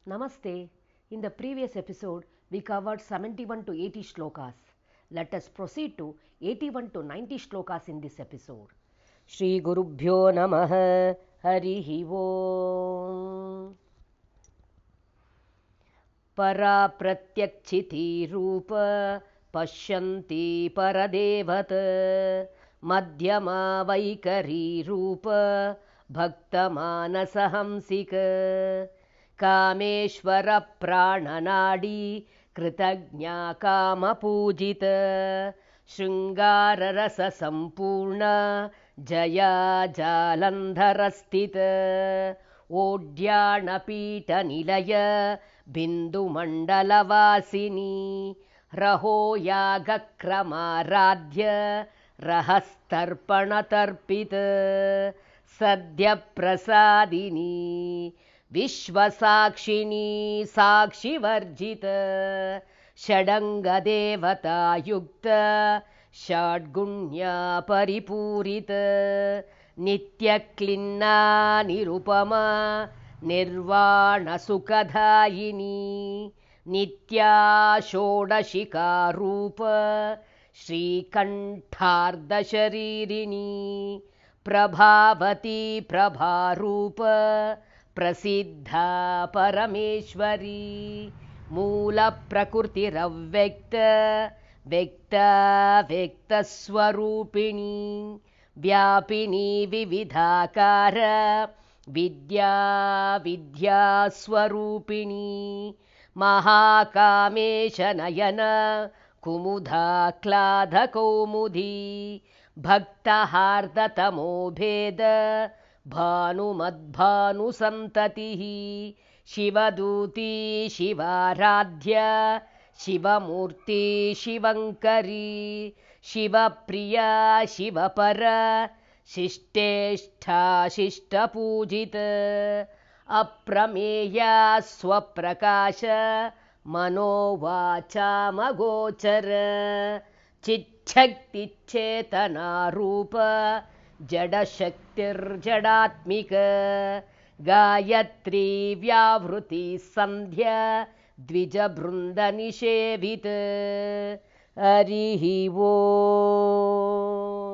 Namaste. In the previous episode, we covered 71 to 80 shlokas. Let us proceed to 81 to 90 shlokas in this episode. Shri Gurubhyo Namaha Harihi Om. Para Pratyakchiti Rupa Pashyanti Paradevat Madhyama Vaikari Rupa Bhakta Manasahamsika Kameshwar ಪ್ರಾಣನಾಡಿ ಕೃತಜ್ಞ ಕಾಮಪೂಜಿತ ಶೃಂಗಾರರಸ ಸಂಪೂರ್ಣ ಜಯ ಜಾಲಂಧರ ಸ್ಥಿತ ಓಡ್ಯಾಣಪೀಠ ನಿಲಯ ಬಿಂದು ಮಂಡಲವಾಸಿನಿ ರಹೋ ಯಾಗಕ್ರಮಾರಾಧ್ಯ ರಹಸ್ತರ್ಪಣತರ್ಪಿತ ಸದ್ಯ ಪ್ರಸಾದಿನಿ ವಿಶ್ವಸಾಕ್ಷಿಣಿ ಸಾಕ್ಷಿವರ್ಜಿತ ಷಡಂಗದೇವತಾಯುಕ್ತ ಷಡ್ಗುಣ್ಯ ಪರಿಪೂರಿತ ನಿತ್ಯಕ್ಲಿನ್ನ ನಿರುಪಮ ನಿರ್ವಾಣ ಸುಖದಾಯಿನಿ ನಿತ್ಯಾ ಷೋಡಶಿಕಾರೂಪ ಶ್ರೀಕಂಠಾರ್ಧಶರೀರಿಣಿ ಪ್ರಭಾವತಿ ಪ್ರಭಾರೂಪ ಪ್ರಸಿದ್ಧ ಪರಮೇಶ್ವರಿ ಮೂಲ ಪ್ರಕೃತಿರವ್ಯಕ್ತ ವ್ಯಕ್ತ ವ್ಯಕ್ತಸ್ವರೂಪಿಣಿ ವ್ಯಾಪಿನಿ ವಿವಿಧಾಕಾರ ವಿದ್ಯಾ ವಿದ್ಯಾಸ್ವರೂಪಿಣಿ ಮಹಾಕಾಮೇಶ ನಯನ ಕುಮುಧಾಕ್ಲಾಧ ಕೌಮುದಿ ಭಕ್ತಹಾರ್ದತಮೋಭೇದ ಭಾನುಮದ್ಭಾನುಸಂತತಿ ಶಿವದೂತಿ ಶಿವಾರಾಧ್ಯ ಶಿವಮೂರ್ತಿ ಶಿವಂಕರಿ ಶಿವಪ್ರಿಯ ಶಿವಪರ ಶಿಷ್ಟೇಷ್ಠ ಶಿಷ್ಟಪೂಜಿತ ಅಪ್ರಮೇಯ ಸ್ವಪ್ರಕಾಶ ಮನೋವಾಚಾಮಗೋಚರ ಚಿಚ್ಛಕ್ತಿಚ್ಛೇತನಾರೂಪ ಜಡಶಕ್ತಿರ್ಜಡಾತ್ಮಿಕ ಗಾಯತ್ರಿ ವ್ಯಾವೃತಿ ಸಂಧ್ಯಾ ದ್ವಿಜಬೃಂದ ನಿಷೇವಿತ ಹರಿಃ ಓಂ.